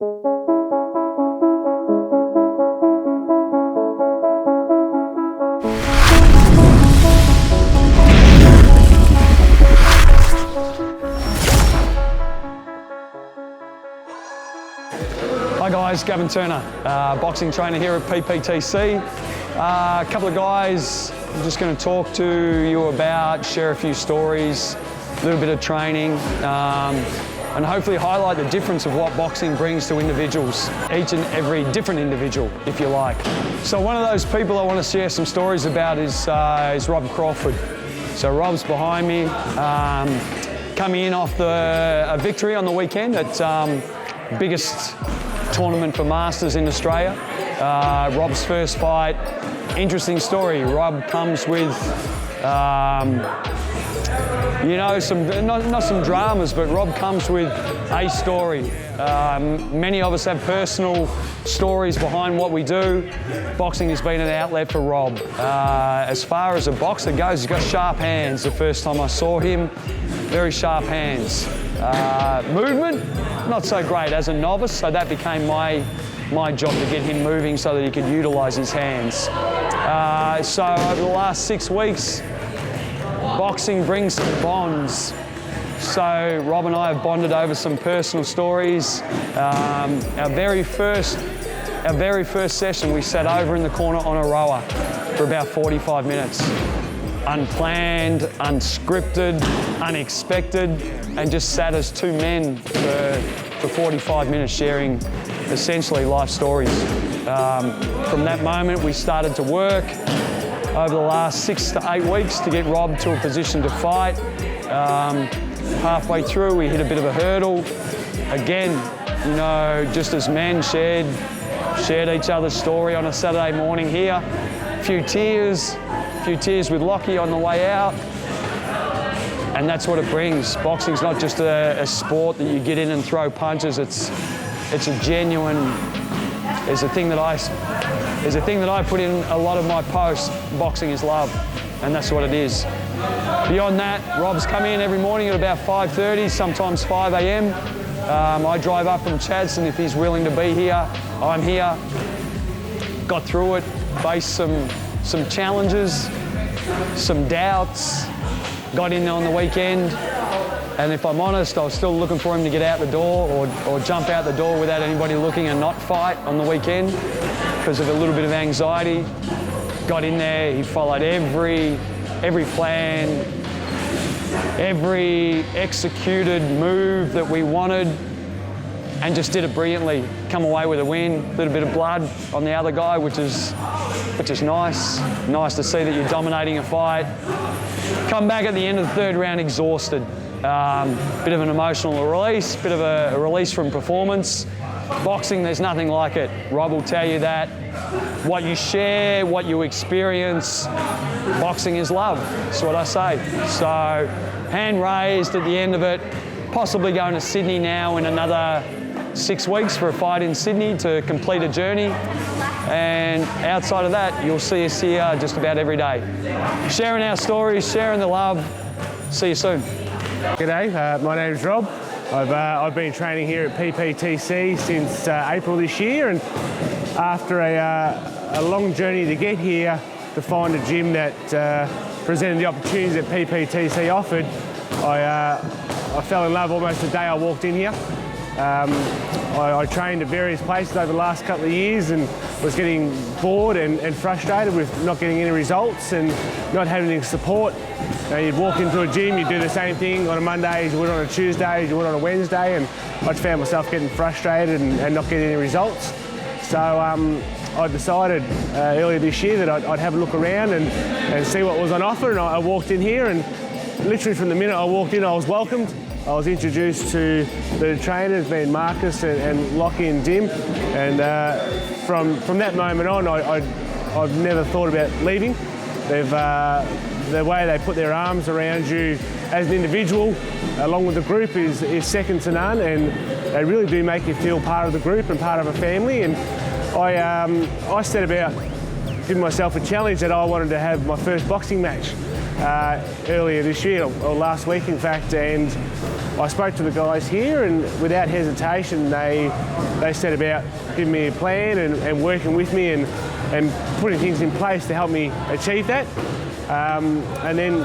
Hi guys, Gavin Turner, boxing trainer here at PPTC. A couple of guys I'm just going to talk to you about, share a few stories, a little bit of training, and hopefully highlight the difference of what boxing brings to individuals, each and every different individual, if you like. So one of those people I want to share some stories about is Rob Crawford. So Rob's behind me, coming in off a victory on the weekend at biggest tournament for Masters in Australia. Rob's first fight, interesting story. Rob comes with, you know, not some dramas, but Rob comes with a story. Many of us have personal stories behind what we do. Boxing has been an outlet for Rob. As far as a boxer goes, he's got sharp hands. The first time I saw him, very sharp hands. Movement, not so great as a novice, so that became my job to get him moving so that he could utilise his hands. So over the last 6 weeks, boxing brings some bonds. So Rob and I have bonded over some personal stories. Our very first session, we sat over in the corner on a rower for about 45 minutes. Unplanned, unscripted, unexpected, and just sat as two men for 45 minutes sharing essentially life stories. From that moment, we started to work over the last 6 to 8 weeks to get Rob to a position to fight. Halfway through, we hit a bit of a hurdle. Again, you know, just as men shared each other's story on a Saturday morning here. A few tears with Lockie on the way out. And that's what it brings. Boxing's not just a sport that you get in and throw punches. It's a genuine. There's a thing that I put in a lot of my posts. Boxing is love, and that's what it is. Beyond that, Rob's come in every morning at about 5:30, sometimes 5 a.m. I drive up from Chadstone if he's willing to be here. I'm here. Got through it, faced some challenges, some doubts. Got in there on the weekend, and if I'm honest, I was still looking for him to get out the door or jump out the door without anybody looking and not fight on the weekend because of a little bit of anxiety. Got in there, he followed every plan, every executed move that we wanted, and just did it brilliantly. Come away with a win, a little bit of blood on the other guy, which is nice. Nice to see that you're dominating a fight. Come back at the end of the third round exhausted. Bit of an emotional release, bit of a release from performance. Boxing, there's nothing like it. Rob will tell you that. What you share, what you experience, boxing is love. That's what I say. So, hand raised at the end of it. Possibly going to Sydney now in another 6 weeks for a fight in Sydney to complete a journey. And outside of that, you'll see us here just about every day. Sharing our stories, sharing the love. See you soon. G'day, my name's Rob. I've been training here at PPTC since April this year, and after a long journey to get here to find a gym that presented the opportunities that PPTC offered, I fell in love almost the day I walked in here. I trained at various places over the last couple of years and was getting bored and frustrated with not getting any results and not having any support. You'd walk into a gym, you'd do the same thing on a Monday as you would on a Tuesday, as you would on a Wednesday, and I found myself getting frustrated and not getting any results. So I decided earlier this year that I'd have a look around and see what was on offer, and I walked in here, and literally from the minute I walked in I was welcomed. I was introduced to the trainers, being Marcus and Lockie and Dim, and from that moment on, I've never thought about leaving. The way they put their arms around you as an individual, along with the group, is second to none, and they really do make you feel part of the group and part of a family. And I set about giving myself a challenge that I wanted to have my first boxing match earlier this year, or last week in fact, and I spoke to the guys here, and without hesitation, they set about giving me a plan and working with me and putting things in place to help me achieve that. And then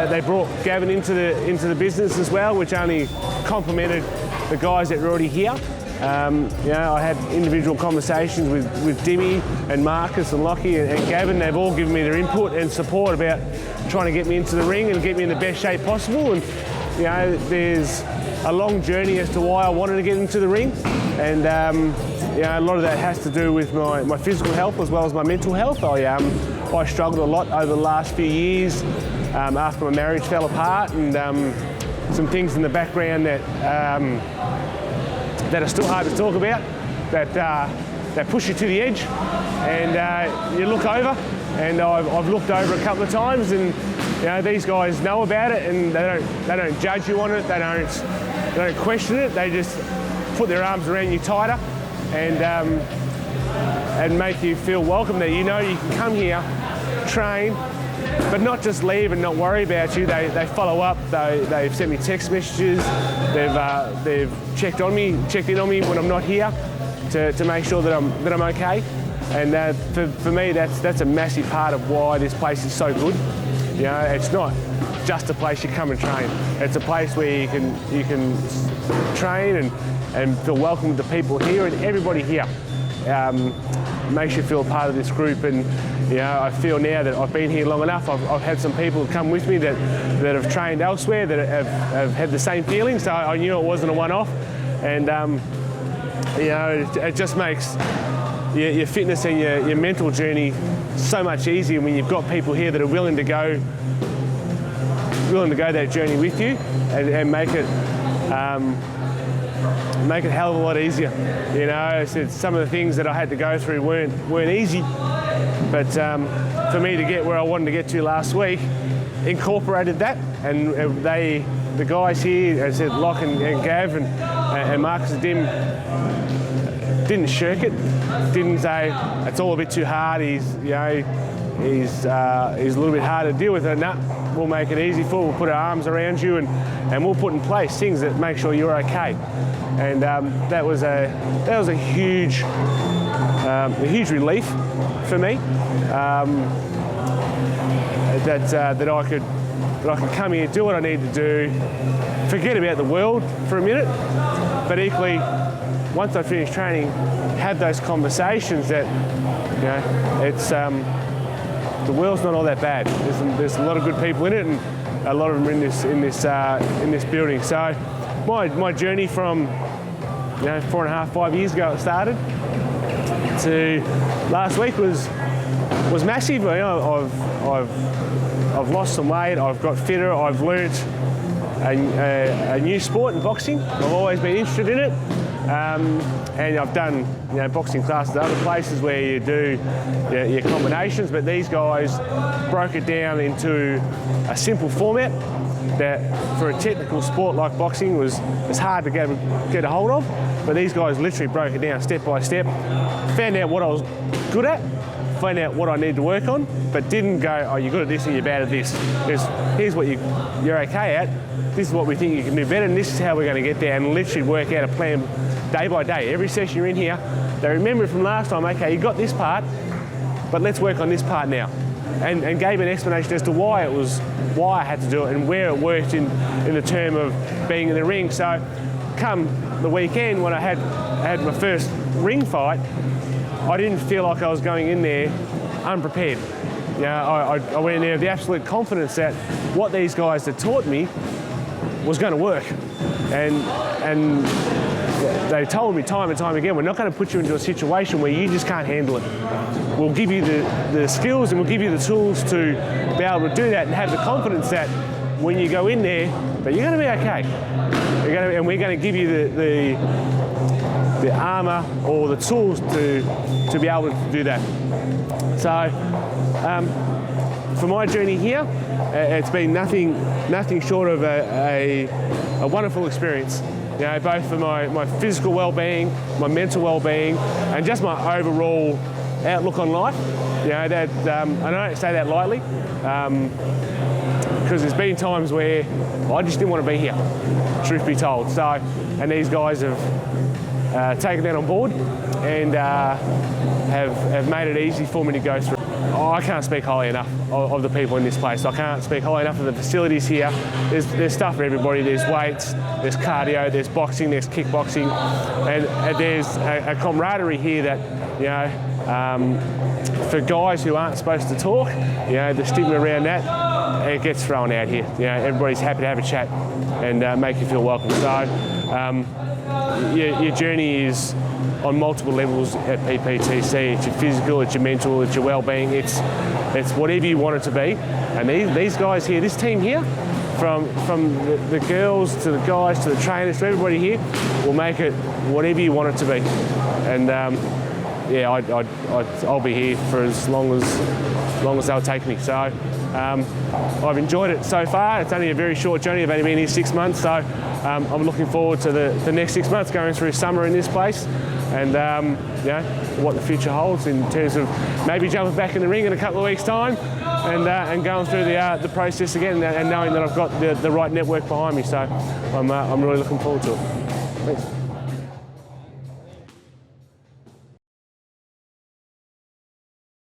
they brought Gavin into the business as well, which only complemented the guys that were already here. I had individual conversations with Dimmy and Marcus and Lockie and Gavin. They've all given me their input and support about trying to get me into the ring and get me in the best shape possible. And there's a long journey as to why I wanted to get into the ring, and a lot of that has to do with my physical health as well as my mental health. I struggled a lot over the last few years after my marriage fell apart, and some things in the background that are still hard to talk about, that push you to the edge, and you look over, and I've looked over a couple of times, and these guys know about it, and they don't judge you on it, they don't question it, they just put their arms around you tighter and make you feel welcome, that you can come here, train, but not just leave and not worry about you. They follow up. They've sent me text messages. They've checked in on me when I'm not here to make sure that I'm okay. And for me, that's a massive part of why this place is so good. It's not just a place you come and train. It's a place where you can train and feel welcome with the people here, and everybody here makes you feel part of this group. And I feel now that I've been here long enough. I've had some people come with me that have trained elsewhere that have had the same feeling. So I knew it wasn't a one-off, and it just makes your fitness and your mental journey so much easier when you've got people here that are willing to go that journey with you and make it a hell of a lot easier. Some of the things that I had to go through weren't easy, but for me to get where I wanted to get to last week, incorporated that, and the guys here, as I said, Locke and Gav and Marcus and Dim, didn't shirk it, didn't say it's all a bit too hard. He's a little bit hard to deal with. Nah, we'll make it easy for you. We'll put our arms around you and we'll put in place things that make sure you're okay. And that was a huge relief for me. That I could come here, do what I need to do, forget about the world for a minute, but equally, once I finish training, have those conversations that it's the world's not all that bad. There's a lot of good people in it, and a lot of them are in this building. So my journey from 4.5-5 years ago it started to last week was massive. I've lost some weight. I've got fitter. I've learnt a new sport in boxing. I've always been interested in it. And I've done boxing classes at other places where you do your combinations, but these guys broke it down into a simple format that for a technical sport like boxing was hard to get a hold of, but these guys literally broke it down step by step, found out what I was good at, found out what I need to work on, but didn't go, oh, you're good at this and you're bad at this. Here's what you're okay at, this is what we think you can do better, and this is how we're going to get there, and literally work out a plan day by day. Every session you're in here, they remember it from last time, okay, you got this part, but let's work on this part now. And gave an explanation as to why I had to do it and where it worked in the term of being in the ring. So come the weekend when I had my first ring fight, I didn't feel like I was going in there unprepared. I went in there with the absolute confidence that what these guys had taught me was going to work. And they told me time and time again, we're not going to put you into a situation where you just can't handle it. We'll give you the skills and we'll give you the tools to be able to do that and have the confidence that when you go in there, that you're going to be okay. And we're going to give you the armour or the tools to be able to do that. So for my journey here, it's been nothing short of a wonderful experience. Both for my physical well-being, my mental well-being, and just my overall outlook on life. I don't say that lightly, because there's been times where I just didn't want to be here, truth be told. So, and these guys have taken that on board and have made it easy for me to go through. I can't speak highly enough of the people in this place. I can't speak highly enough of the facilities here. There's stuff for everybody. There's weights, there's cardio, there's boxing, there's kickboxing, and there's a camaraderie here that, you know, for guys who aren't supposed to talk, you know, the stigma around that, it gets thrown out here. You know, everybody's happy to have a chat and make you feel welcome. So your journey is on multiple levels at PPTC. It's your physical, it's your mental, it's your well-being, it's whatever you want it to be. And these guys here, this team here, from the girls to the guys to the trainers to everybody here, will make it whatever you want it to be. And yeah, I'll be here for as long as they'll take me. So I've enjoyed it so far. It's only a very short journey. I've only been here 6 months, so I'm looking forward to the next 6 months, going through summer in this place, and you know, what the future holds in terms of maybe jumping back in the ring in a couple of weeks' time, and going through the process again, and knowing that I've got the right network behind me. So I'm really looking forward to it. Thanks.